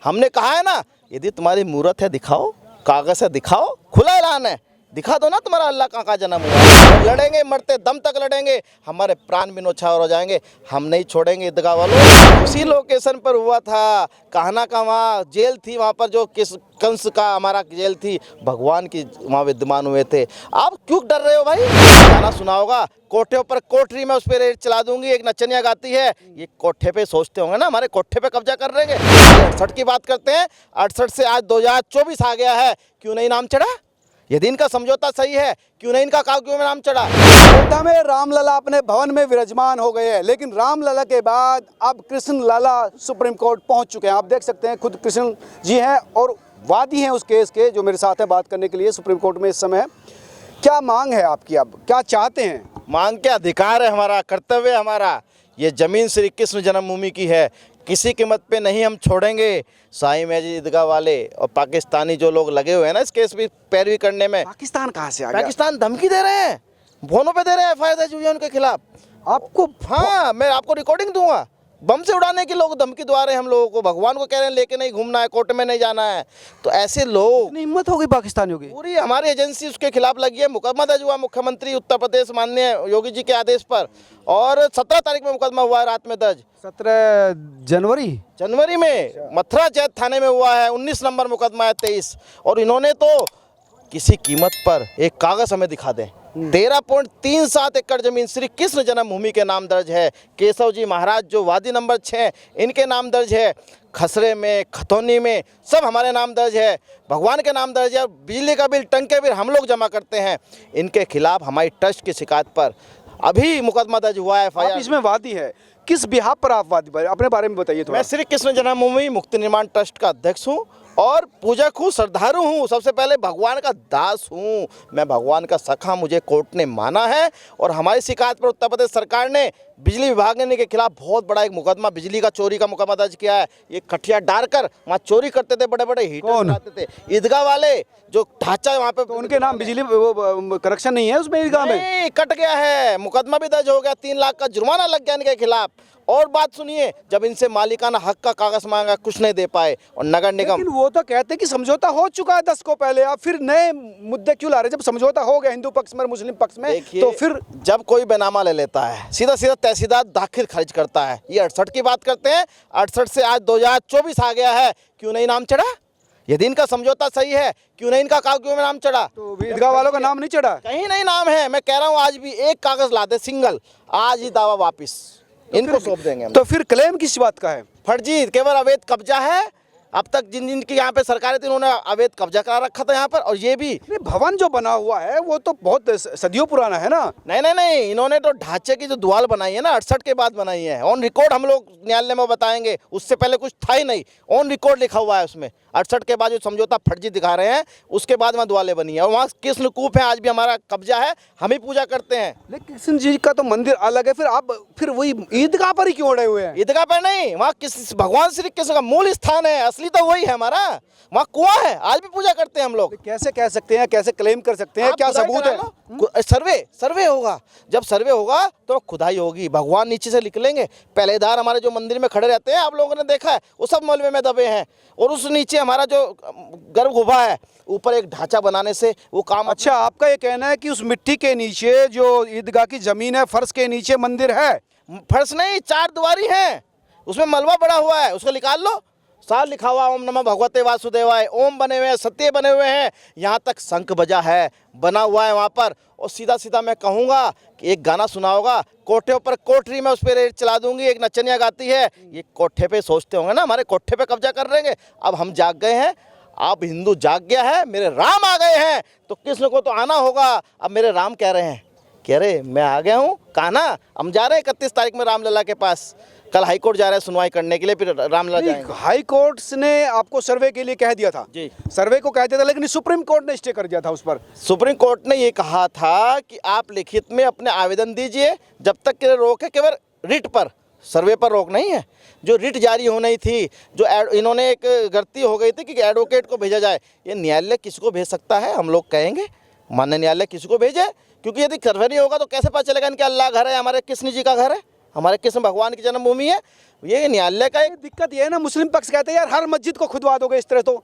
हमने कहा है ना, यदि तुम्हारी मूर्त है दिखाओ, कागज है दिखाओ, खुला ऐलान है, दिखा दो ना तुम्हारा अल्लाह कहाँ का जन्म हुआ है। लड़ेंगे, मरते दम तक लड़ेंगे, हमारे प्राण भी न्यौछावर हो जाएंगे, हम नहीं छोड़ेंगे ईदगाह वालों। उसी लोकेशन पर हुआ था, कहना का वहाँ जेल थी, वहाँ पर जो किस कंस का हमारा जेल थी, भगवान की वहाँ विद्यमान हुए थे। आप क्यों डर रहे हो भाई? गाना सुना होगा, कोठे पर कोठरी में उस पर रेड चला दूंगी, एक नचनिया गाती है। ये कोठे पे सोचते होंगे ना हमारे कोठे पे कब्जा कर रहेंगे। 68 की बात करते हैं, 68 से आज 2024 आ गया है, क्यों नहीं नाम चढ़ा? यदि इनका समझौता सही है, क्यों नहीं इनका कागजों में नाम चढ़ा? अयोध्या में रामलला अपने भवन में विराजमान हो गए हैं, लेकिन रामलला के बाद अब कृष्ण लाला सुप्रीम कोर्ट पहुंच चुके हैं। आप देख सकते हैं, खुद कृष्ण जी हैं और वादी हैं उस केस के, जो मेरे साथ है बात करने के लिए सुप्रीम कोर्ट में इस समय। क्या मांग है आपकी, अब क्या चाहते हैं? मांग के अधिकार है हमारा, कर्तव्य है हमारा। ये ज़मीन श्री कृष्ण जन्मभूमि की है, किसी कीमत पे नहीं हम छोड़ेंगे। साईं मैजी ईदगाह वाले और पाकिस्तानी जो लोग लगे हुए हैं ना इस केस में पैरवी करने में, पाकिस्तान कहाँ से आ गया? पाकिस्तान धमकी दे रहे हैं, फोनों पे दे रहे हैं, FIR हुई है उनके खिलाफ। आपको हाँ, मैं आपको रिकॉर्डिंग दूंगा, बम से उड़ाने की लोग धमकी दवा रहे हैं हम लोगों को, भगवान को कह रहे हैं लेके नहीं घूमना है, कोर्ट में नहीं जाना है। तो ऐसे लोग, इतनी हिम्मत हो गई पाकिस्तानियों की? पूरी हमारी एजेंसी उसके खिलाफ लगी है। मुकदमा दर्ज हुआ मुख्यमंत्री उत्तर प्रदेश माननीय योगी जी के आदेश पर, और 17 तारीख में मुकदमा हुआ है रात में दर्ज। 17 जनवरी में मथुरा जैत थाने में हुआ है। 19 नंबर मुकदमा है 23। और इन्होंने तो किसी कीमत पर एक कागज हमें दिखा दें, 13.37 एकड़ जमीन श्री कृष्ण जन्मभूमि के नाम दर्ज है। केशव जी महाराज जो वादी नंबर 6 इनके नाम दर्ज है। खसरे में, खतौनी में सब हमारे नाम दर्ज है, भगवान के नाम दर्ज है। बिजली का बिल, टंके बिल हम लोग जमा करते हैं। इनके खिलाफ हमारी ट्रस्ट की शिकायत पर अभी मुकदमा दर्ज हुआ है। आप इसमें वादी है, किस बिहाफ पर आप वादी, अपने बारे में बताइए थोड़ा। मैं श्री कृष्ण जन्मभूमि मुक्ति निर्माण ट्रस्ट का अध्यक्ष हूँ और पूजक हूँ, श्रद्धालु हूँ, सबसे पहले भगवान का दास हूँ। मैं भगवान का सखा, मुझे कोर्ट ने माना है। और हमारी शिकायत पर उत्तर प्रदेश सरकार ने, बिजली विभाग ने इनके खिलाफ बहुत बड़ा एक मुकदमा, बिजली का चोरी का मुकदमा दर्ज किया है। ये कठिया डालकर वहाँ चोरी करते थे, बड़े बड़े हीटर चलाते थे। ईदगाह वाले जो ढांचा वहाँ पे, तो उनके नाम बिजली वो कनेक्शन नहीं है उसमें ईदगाह में? नहीं, कट गया है, मुकदमा भी दर्ज हो गया, 3 लाख का जुर्माना लग गया इनके खिलाफ। और बात सुनिए, जब इनसे मालिकाना हक का कागज मांगा, कुछ नहीं दे पाए। और नगर निगम, लेकिन वो तो कहते हैं कि समझौता हो चुका है 10 को पहले, आप फिर नए मुद्दे क्यों ला रहे हैं? जब समझौता हो गया हिंदू पक्ष में और मुस्लिम पक्ष में, तो फिर जब कोई बेनामा ले लेता है, सीधा सीधा तहसीलदार दाखिल खारिज करता है। ये 68 की बात करते हैं, 68 से आज 2024 आ गया है, क्यों नहीं नाम चढ़ा? यदि इनका समझौता सही है, क्यों नहीं इनका कागजों में नाम चढ़ा? तो ईदगाह वालों का नाम नहीं चढ़ा? कहीं नहीं नाम है। मैं कह रहा हूँ आज भी एक कागज ला दे सिंगल, आज ही दावा वापिस इनको सौंप देंगे हम। तो फिर क्लेम किस बात का है? फर्जी, केवल अवैध कब्जा है। अब तक जिन जिन की यहाँ पे सरकारें थी उन्होंने अवैध कब्जा करा रखा था यहाँ पर। और ये भी भवन जो बना हुआ है वो तो बहुत सदियों पुराना है ना? नहीं, इन्होंने तो ढांचे की जो दीवार बनाई है ना 68 के बाद बनाई है। ऑन रिकॉर्ड हम लोग न्यायालय में बताएंगे, उससे पहले कुछ था ही नहीं, ऑन रिकॉर्ड लिखा हुआ है उसमें। 68 के बाद जो समझौता फर्जी दिखा रहे हैं, उसके बाद वहाँ द्वाले बनी है। और वहाँ कृष्णकूप है, आज भी हमारा कब्जा है, हम ही पूजा करते हैं। लेकिन कृष्ण जी का तो मंदिर अलग है, फिर आप फिर वही ईदगाह पर ही क्यों अड़े हुए हैं? ईदगाह पर नहीं, वहाँ किस भगवान श्री कृष्ण का मूल स्थान है, असली तो वही है हमारा। वहाँ कुआं है, आज भी पूजा करते हैं हम लोग। कैसे कह सकते हैं, कैसे क्लेम कर सकते हैं, क्या सबूत है? सर्वे होगा, जब सर्वे होगा तो खुदाई होगी, भगवान नीचे से निकलेंगे। पहलेदार हमारे जो मंदिर में खड़े रहते हैं, आप लोगों ने देखा है, वो सब मलबे में दबे हैं। और उस नीचे हमारा जो गर्भगुफा है, ऊपर एक ढांचा बनाने से वो काम। अच्छा, आपका ये कहना है कि उस मिट्टी के नीचे जो ईदगाह की जमीन है, फर्श के नीचे मंदिर है? फर्श नहीं, 4 दीवारी है, उसमें मलबा पड़ा हुआ है, उसको निकाल लो। साल लिखा हुआ ओम नमः भगवते वासुदेवाय, ओम बने हुए हैं, सत्य बने हुए हैं, यहाँ तक शंख बजा है, बना हुआ है वहाँ पर। और सीधा सीधा मैं कहूँगा कि एक गाना सुना होगा, कोठे पर कोठरी में उस पर रेड चला दूंगी, एक नचनिया गाती है। ये कोठे पे सोचते होंगे ना हमारे कोठे पे कब्जा कर रहेंगे। अब हम जाग गए हैं, अब हिंदू जाग गया है, मेरे राम आ गए हैं, तो कृष्ण को तो आना होगा। अब मेरे राम कह रहे हैं, कह रहे मैं आ गया हूँ, कहा ना हम जा रहे हैं 31 तारीख में रामलला के पास। कल हाई कोर्ट जा रहे हैं सुनवाई करने के लिए, फिर रामलला जाएंगे। हाई कोर्ट ने आपको सर्वे के लिए कह दिया था जी, सर्वे को कह दिया था, लेकिन सुप्रीम कोर्ट ने स्टे कर दिया था उस पर। सुप्रीम कोर्ट ने ये कहा था कि आप लिखित में अपने आवेदन दीजिए, जब तक के रोक है केवल रिट पर, सर्वे पर रोक नहीं है। जो रिट जारी होनी थी, जो इन्होंने एक गलती हो गई थी कि एडवोकेट को भेजा जाए, ये न्यायालय किसको भेज सकता है? हम लोग कहेंगे माननीय न्यायालय किसको भेजे, क्योंकि यदि सर्वे नहीं होगा तो कैसे पता चलेगा इनके अल्लाह घर है, हमारे कृष्ण जी का घर है? हमारे कृष्ण भगवान की जन्मभूमि है। ये न्यायालय का एक दिक्कत ये है ना, मुस्लिम पक्ष कहते हैं यार हर मस्जिद को खुदवा दोगे इस तरह तो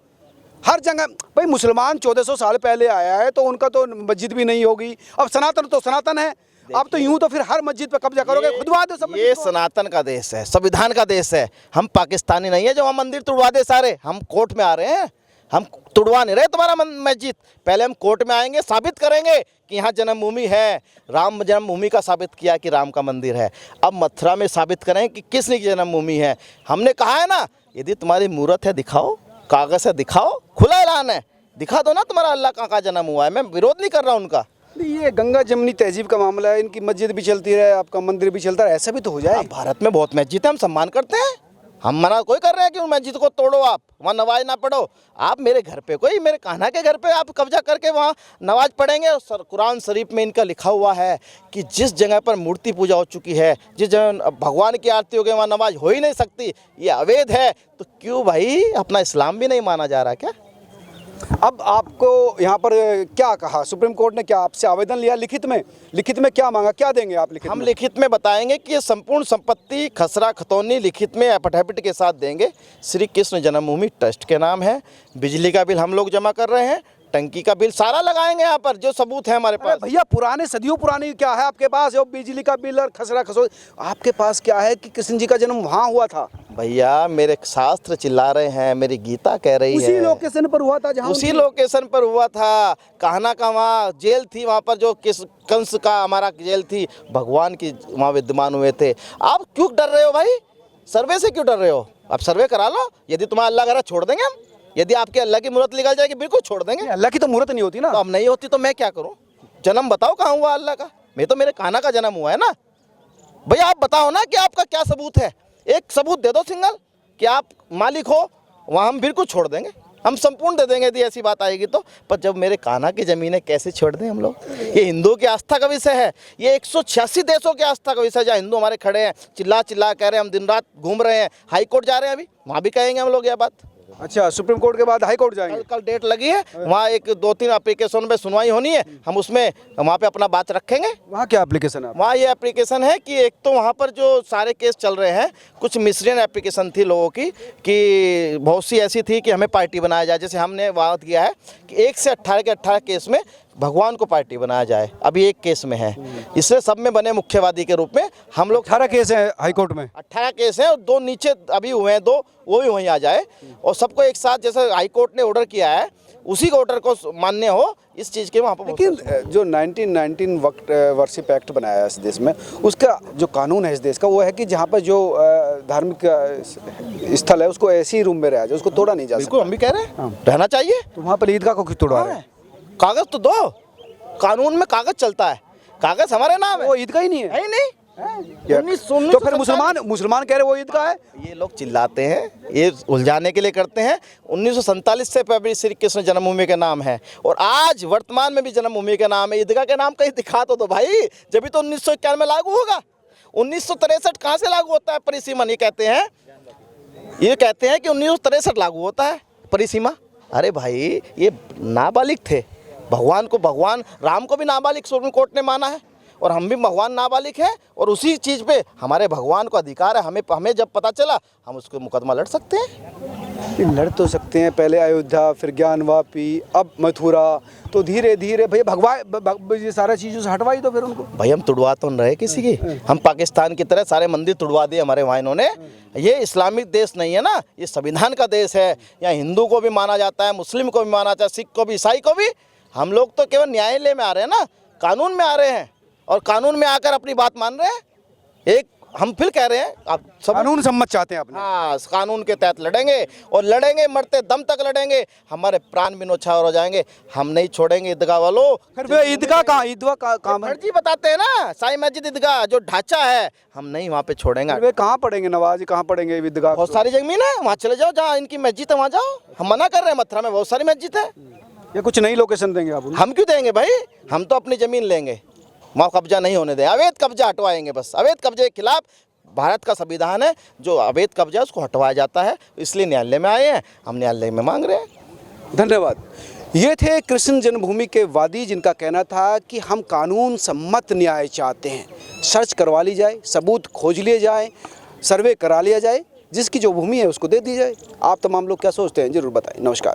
हर जगह। भाई मुसलमान 1400 साल पहले आया है तो उनका तो मस्जिद भी नहीं होगी। अब सनातन तो सनातन है, अब तो यूं तो फिर हर मस्जिद पे कब्जा करोगे, खुदवा दो सब। ये सनातन का देश है, संविधान का देश है। हम पाकिस्तानी नहीं है जो हम मंदिर तोड़वा दे सारे। हम कोर्ट में आ रहे हैं, हम तोड़वा नहीं रहे तुम्हारा मस्जिद। पहले हम कोर्ट में आएंगे, साबित करेंगे कि यहाँ जन्मभूमि है। राम जन्मभूमि का साबित किया कि राम का मंदिर है। अब मथुरा में साबित करें कि किसने की जन्मभूमि है। हमने कहा है ना, यदि तुम्हारी मूर्त है दिखाओ, कागज़ है दिखाओ, खुला ऐलान है, दिखा दो ना तुम्हारा अल्लाह कहाँ जन्म हुआ है। मैं विरोध नहीं कर रहा उनका। ये गंगा जमनी तहजीब का मामला है, इनकी मस्जिद भी चलती रहे, आपका मंदिर भी चलता रहे, ऐसा भी तो हो जाए। भारत में बहुत मस्जिद है, हम सम्मान करते हैं। हम मना कोई कर रहे हैं कि उन मस्जिद को तोड़ो, आप वहाँ नमाज ना पढ़ो। आप मेरे घर पे, कोई मेरे कान्हा के घर पे आप कब्जा करके वहाँ नमाज पढ़ेंगे। कुरान शरीफ में इनका लिखा हुआ है कि जिस जगह पर मूर्ति पूजा हो चुकी है, जिस जगह भगवान की आरती हो गई, वहाँ नमाज हो ही नहीं सकती, ये अवैध है। तो क्यों भाई अपना इस्लाम भी नहीं माना जा रहा क्या? अब आपको यहाँ पर क्या कहा सुप्रीम कोर्ट ने, क्या आपसे आवेदन लिया लिखित में? लिखित में क्या मांगा, क्या देंगे आप लिखित हम में? लिखित में बताएंगे कि ये संपूर्ण संपत्ति खसरा खतौनी लिखित में एफिडेविट के साथ देंगे। श्री कृष्ण जन्मभूमि ट्रस्ट के नाम है। बिजली का बिल हम लोग जमा कर रहे हैं, टंकी का बिल सारा लगाएंगे यहाँ पर, जो सबूत है हमारे पास। भैया पुराने सदियों पुरानी क्या है आपके पास? वो बिजली का बिल और खसरा खसो, आपके पास क्या है कि कृष्ण जी का जन्म वहाँ हुआ था? भैया मेरे शास्त्र चिल्ला रहे हैं, मेरी गीता कह रही है उसी लोकेशन पर हुआ था जहाँ उसी लोकेशन पर हुआ था। कहना का वहाँ जेल थी, वहाँ पर जो कंस का हमारा जेल थी, भगवान की वहाँ विद्यमान हुए थे। आप क्यों डर रहे हो भाई? सर्वे से क्यों डर रहे हो? आप सर्वे करा लो। यदि तुम्हारा अल्लाह करा छोड़ देंगे हम। यदि आपके अल्लाह की मूर्त निकल जाएगी बिल्कुल छोड़ देंगे। अल्लाह की तो मूर्त नहीं होती ना। तो अब नहीं होती तो मैं क्या करूँ? जन्म बताओ कहाँ हुआ अल्लाह का? मैं तो मेरे कान्हा का जन्म हुआ है ना। भैया आप बताओ ना कि आपका क्या सबूत है। एक सबूत दे दो सिंगल कि आप मालिक हो, वहाँ हम बिल्कुल छोड़ देंगे, हम संपूर्ण दे देंगे यदि ऐसी बात आएगी तो। पर जब मेरे कान्हा की ज़मीन है कैसे छोड़ दें हम लोग? ये हिंदुओं की आस्था का विषय है। ये 186 देशों की आस्था का विषय है। जहाँ हिंदू हमारे खड़े हैं, चिल्ला चिल्ला कह रहे हैं, हम दिन रात घूम रहे हैं, हाई कोर्ट जा रहे हैं, अभी वहाँ भी कहेंगे हम लोग यह बात। अच्छा, सुप्रीम कोर्ट के बाद हाई कोर्ट जाएंगे? कल डेट लगी है, वहाँ एक 2-3 एप्लीकेशन पे सुनवाई होनी है। हम उसमें वहाँ पे अपना बात रखेंगे। वहाँ क्या एप्लीकेशन है? वहाँ ये एप्लीकेशन है कि एक तो वहाँ पर जो सारे केस चल रहे हैं, कुछ मिसरीन एप्लीकेशन थी लोगों की, कि बहुत सी ऐसी थी कि हमें पार्टी बनाया जाए। जैसे हमने बात किया है कि 1 से 18 के 18 केस में भगवान को पार्टी बनाया जाए। अभी एक केस में है, इसलिए सब में बने मुख्यवादी के रूप में हम लोग। 18 केस है हाई कोर्ट में? 18 केस हैं और 2 नीचे अभी हुए हैं, 2 वो भी वहीं आ जाए और सबको एक साथ, जैसे हाई कोर्ट ने ऑर्डर किया है उसी का ऑर्डर को मान्य हो इस चीज़ के वहाँ पर। लेकिन जो 1919 वर्शिप एक्ट बनाया है इस देश में, उसका जो कानून है इस देश का वो है कि जहाँ पर जो धार्मिक स्थल है उसको ऐसे ही रूम में रहा जाए, उसको तोड़ा नहीं जा सकता। बिल्कुल हम भी कह रहे हैं रहना चाहिए। तो वहाँ पर ईदगाह को क्यों तोड़वा रहे हैं? कागज तो दो, कानून में कागज चलता है, कागज हमारे नाम है। वो ईदगाह ही नहीं है? है ही नहीं। तो फिर मुसलमान कह रहे वो ईदगाह है। ये लोग चिल्लाते हैं, ये उलझाने के लिए करते हैं। 1947 से पहले श्री कृष्ण जन्मभूमि के नाम है और आज वर्तमान में भी जन्मभूमि के नाम है। ईदगाह के नाम कहीं दिखा तो भाई, जब भी तो 1991 में लागू होगा। 1963 कहाँ से लागू होता है परिसीमन? ये कहते हैं कि 1963 लागू होता है परिसीमा। अरे भाई ये नाबालिग थे, भगवान राम को भी नाबालिग सुप्रीम कोर्ट ने माना है और हम भी भगवान नाबालिग हैं और उसी चीज़ पे हमारे भगवान को अधिकार है। हमें जब पता चला हम उसको मुकदमा लड़ सकते हैं। लड़ तो सकते हैं, पहले अयोध्या, फिर ज्ञानवापी, अब मथुरा, तो धीरे धीरे भैया ये सारा चीज़ों से हटवाई तो फिर उनको। भाई हम तुड़वा तो नहीं रहे किसी की। हम पाकिस्तान की तरह सारे मंदिर तुड़वा दिए हमारे वहाँ इन्होंने। ये इस्लामिक देश नहीं है ना, ये संविधान का देश है। यहाँ हिंदू को भी माना जाता है, मुस्लिम को भी माना जाता है, सिख को भी, ईसाई को भी। हम लोग तो केवल न्यायालय में आ रहे हैं ना, कानून में आ रहे हैं और कानून में आकर अपनी बात मान रहे हैं। एक हम फिर कह रहे हैं, आप सब कानून सम्मत चाहते हैं अपने। हाँ, कानून के तहत लड़ेंगे और लड़ेंगे, मरते दम तक लड़ेंगे। हमारे प्राण भी न्यौछावर हो जाएंगे, हम नहीं छोड़ेंगे ईदगाह वालों। फिर ईदगाह कहाँ फर्जी बताते हैं ना, साई मस्जिद ईदगाह जो ढांचा है, हम नहीं वहाँ पे छोड़ेंगे। वे कहाँ पढ़ेंगे नवाज, कहाँ पढ़ेंगे ईदगाह? बहुत सारी जमीन है, वहाँ चले जाओ, जहाँ इनकी मस्जिद है वहाँ जाओ। हम मना कर रहे हैं, मथुरा में बहुत सारी मस्जिद है। या कुछ नई लोकेशन देंगे आप? हम क्यों देंगे भाई, हम तो अपनी ज़मीन लेंगे, वहाँ कब्जा नहीं होने दें। अवैध कब्जा हटवाएंगे बस। अवैध कब्जे के खिलाफ भारत का संविधान है, जो अवैध कब्जा उसको हटवाया जाता है, इसलिए न्यायालय में आए हैं, हम न्यायालय में मांग रहे हैं। धन्यवाद। ये थे कृष्ण जन्मभूमि के वादी, जिनका कहना था कि हम कानून सम्मत न्याय चाहते हैं। सर्च करवा ली जाए, सबूत खोज लिए जाए, सर्वे करा लिया जाए, जिसकी जो भूमि है उसको दे दी जाए। आप तमाम लोग क्या सोचते हैं, ज़रूर बताएं। नमस्कार।